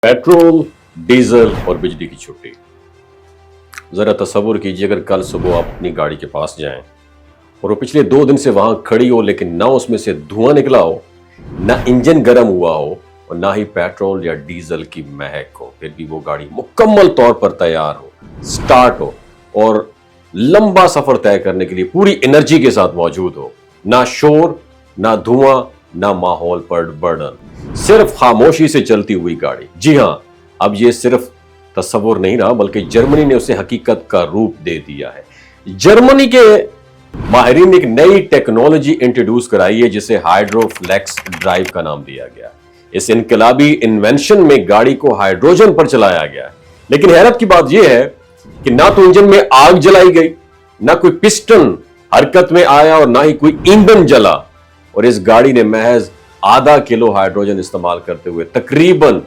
Petrol, diesel और बिजली की छुट्टी। जरा तसव्वुर कीजिए अगर कल सुबह आप अपनी गाड़ी के पास जाएं और वो पिछले 2 दिन से वहां खड़ी हो लेकिन ना उसमें से धुआं निकला हो, ना इंजन गर्म हुआ हो और ना ही पेट्रोल या डीजल की महक हो, फिर भी वो गाड़ी मुकम्मल तौर पर तैयार हो, स्टार्ट हो और लंबा सफर तय करने के लिए पूरी एनर्जी के साथ मौजूद हो। ना शोर, ना धुआं, ना माहौल पर बर्डन, सिर्फ खामोशी से चलती हुई गाड़ी। जी हां, अब ये सिर्फ तस्वुर नहीं रहा बल्कि जर्मनी ने उसे हकीकत का रूप दे दिया है। जर्मनी के माहिरीन ने एक नई टेक्नोलॉजी इंट्रोड्यूस कराई है जिसे हाइड्रोफ्लेक्स ड्राइव का नाम दिया गया। इस इनकलाबी इन्वेंशन में गाड़ी को हाइड्रोजन पर चलाया गया। लेकिन हैरत की बात यह है कि ना तो इंजन में आग जलाई गई, ना कोई पिस्टन हरकत में आया और ना ही कोई ईंधन जला, और इस गाड़ी ने महज आधा किलो हाइड्रोजन इस्तेमाल करते हुए तकरीबन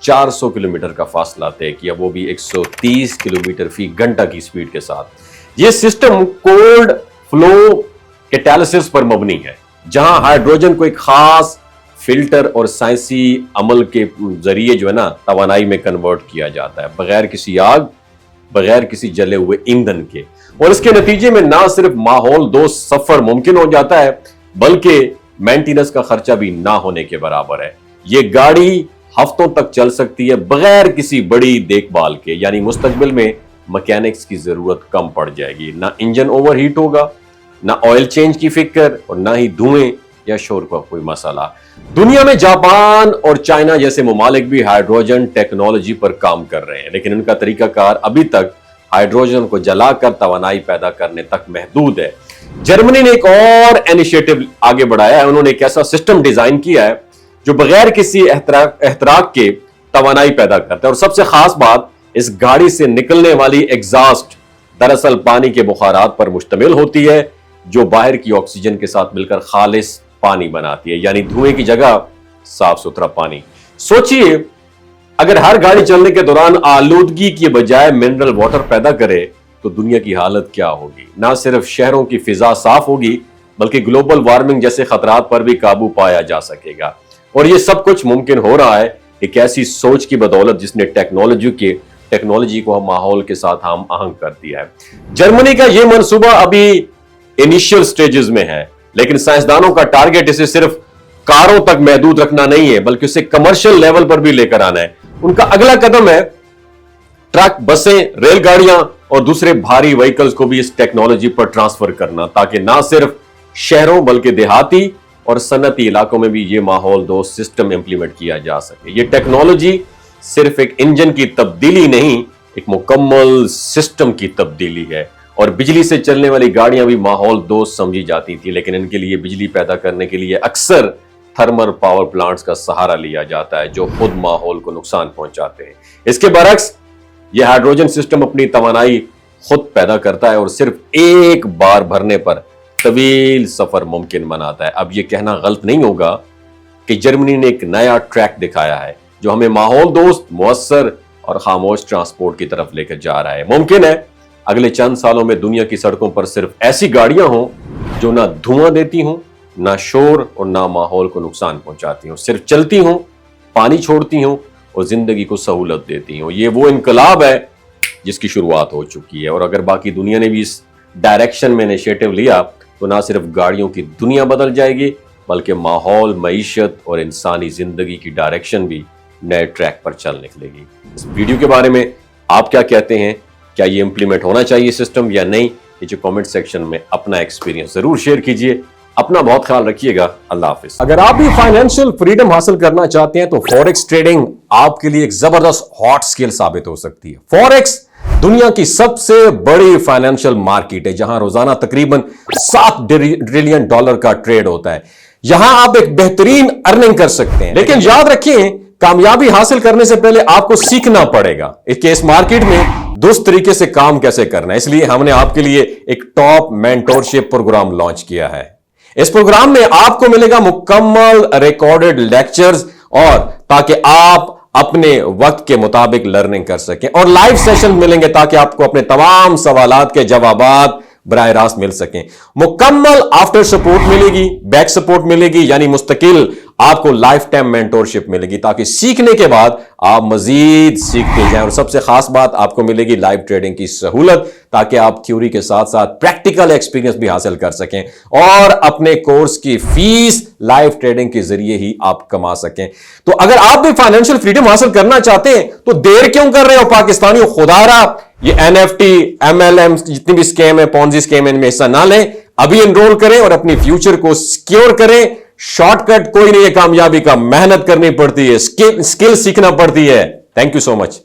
400 किलोमीटर का फासला तय किया, वो भी 130 किलोमीटर फी घंटा की स्पीड के साथ। यह सिस्टम कोल्ड फ्लो कैटालिसिस पर मबनी है, जहां हाइड्रोजन को एक खास फिल्टर और साइंसी अमल के जरिए जो है ना तवानाई में कन्वर्ट किया जाता है, बगैर किसी आग, बगैर किसी जले हुए ईंधन के। और इसके नतीजे में ना सिर्फ माहौल दोस्त सफर मुमकिन हो जाता है बल्कि मेंटेनेंस का खर्चा भी ना होने के बराबर है। यह गाड़ी हफ्तों तक चल सकती है बगैर किसी बड़ी देखभाल के, यानी मुस्तकबिल में मैकेनिक्स की जरूरत कम पड़ जाएगी। ना इंजन ओवरहीट होगा, ना ऑयल चेंज की फिक्र और ना ही धुएं या शोर का कोई मसला। दुनिया में जापान और चाइना जैसे ममालिक भी हाइड्रोजन टेक्नोलॉजी पर काम कर रहे हैं, लेकिन उनका तरीकाकार अभी तक हाइड्रोजन को जलाकर तवानाई पैदा करने तक महदूद है। जर्मनी ने एक और इनिशिएटिव आगे बढ़ाया है। उन्होंने एक ऐसा सिस्टम डिजाइन किया है जो बगैर किसी एहतराक के तवानाई पैदा करता है। और सबसे खास बात, इस गाड़ी से निकलने वाली एग्जॉस्ट दरअसल पानी के बुखारात पर मुश्तमिल होती है, जो बाहर की ऑक्सीजन के साथ मिलकर खालिस पानी बनाती है, यानी धुएं की जगह साफ सुथरा पानी। सोचिए, अगर हर गाड़ी चलने के दौरान आलूदगी की बजाय मिनरल वाटर पैदा करे तो दुनिया की हालत क्या होगी। ना सिर्फ शहरों की फिजा साफ होगी बल्कि ग्लोबल वार्मिंग जैसे खतरात पर भी काबू पाया जा सकेगा। और यह सब कुछ मुमकिन हो रहा है एक ऐसी सोच की बदौलत जिसने टेक्नोलॉजी को माहौल के साथ हम आहंग कर दिया है। जर्मनी का यह मंसूबा अभी इनिशियल स्टेजेस में है, लेकिन साइंसदानों का टारगेट इसे सिर्फ कारों तक महदूद रखना नहीं है बल्कि उसे कमर्शियल लेवल पर भी लेकर आना है। उनका अगला कदम है ट्रक, बसें, रेलगाड़ियां और दूसरे भारी व्हीकल्स को भी इस टेक्नोलॉजी पर ट्रांसफर करना, ताकि ना सिर्फ शहरों बल्कि देहाती और सन्नती इलाकों में भी ये माहौल दोस्त सिस्टम इंप्लीमेंट किया जा सके। ये टेक्नोलॉजी सिर्फ एक इंजन की तब्दीली नहीं, एक मुकम्मल सिस्टम की तब्दीली है। और बिजली से चलने वाली गाड़ियां भी माहौल दोस्त समझी जाती थी, लेकिन इनके लिए बिजली पैदा करने के लिए अक्सर थर्मल पावर प्लांट्स का सहारा लिया जाता है, जो खुद माहौल को नुकसान पहुंचाते हैं। इसके बरक्स यह हाइड्रोजन सिस्टम अपनी तवानाई खुद पैदा करता है और सिर्फ एक बार भरने पर तवील सफर मुमकिन बनाता है। अब यह कहना गलत नहीं होगा कि जर्मनी ने एक नया ट्रैक दिखाया है जो हमें माहौल दोस्त, मुअस्सर और खामोश ट्रांसपोर्ट की तरफ लेकर जा रहा है। मुमकिन है अगले चंद सालों में दुनिया की सड़कों पर सिर्फ ऐसी गाड़ियां हों जो ना धुआं देती हों, ना शोर और ना माहौल को नुकसान पहुंचाती हों, सिर्फ चलती हों, पानी छोड़ती हों और जिंदगी को सहूलत देती हों। ये वो इनकलाब है जिसकी शुरुआत हो चुकी है, और अगर बाकी दुनिया ने भी इस डायरेक्शन में इनिशिएटिव लिया तो ना सिर्फ गाड़ियों की दुनिया बदल जाएगी बल्कि माहौल, मईशत और इंसानी जिंदगी की डायरेक्शन भी नए ट्रैक पर चल निकलेगी। इस वीडियो के बारे में आप क्या कहते हैं? क्या ये इंप्लीमेंट होना चाहिए सिस्टम या नहीं? नीचे कमेंट सेक्शन में अपना एक्सपीरियंस जरूर शेयर कीजिए। अपना बहुत ख्याल रखिएगा। अल्लाह हाफिज। अगर आप भी फाइनेंशियल फ्रीडम हासिल करना चाहते हैं तो फॉरेक्स ट्रेडिंग आपके लिए एक जबरदस्त हॉट स्किल साबित हो सकती है। फॉरेक्स दुनिया की सबसे बड़ी फाइनेंशियल मार्केट है, जहां रोजाना तकरीबन $7 ट्रिलियन का ट्रेड होता है। यहां आप एक बेहतरीन अर्निंग कर सकते हैं, लेकिन याद रखिए, कामयाबी हासिल करने से पहले आपको सीखना पड़ेगा कि इस मार्केट में दुरुस्त तरीके से काम कैसे करना है। इसलिए हमने आपके लिए एक टॉप मेंटोरशिप प्रोग्राम लॉन्च किया है। इस प्रोग्राम में आपको मिलेगा मुकम्मल रिकॉर्डेड लेक्चर्स, और ताकि आप अपने वक्त के मुताबिक लर्निंग कर सकें, और लाइव सेशन मिलेंगे ताकि आपको अपने तमाम सवालात के जवाबात براہ راست مل سکیں. مکمل آفٹر سپورٹ ملے گی, بیک سپورٹ ملے گی, یعنی مستقل آپ کو لائف ٹائم مینٹورشپ ملے گی تاکہ سیکھنے کے بعد آپ مزید سیکھتے جائیں. اور سب سے خاص بات آپ کو ملے گی لائیو ٹریڈنگ کی سہولت تاکہ آپ تھیوری کے ساتھ ساتھ پریکٹیکل ایکسپیرینس بھی حاصل کر سکیں اور اپنے کورس کی فیس لائیو ٹریڈنگ کے ذریعے ہی آپ کما سکیں. تو اگر آپ بھی فائنینشیل فریڈم حاصل کرنا چاہتے ہیں تو دیر کیوں کر رہے ہو پاکستانیوں؟ خدا رہا یہ NFT MLM جتنی بھی سکیم ہے, پونزی سکیم ہے, ان میں حصہ نہ لیں. ابھی انرول کریں اور اپنی فیوچر کو سیکیور کریں. شارٹ کٹ کوئی نہیں ہے کامیابی کا, محنت کرنی پڑتی ہے, اسکل سیکھنا پڑتی ہے. Thank you so much.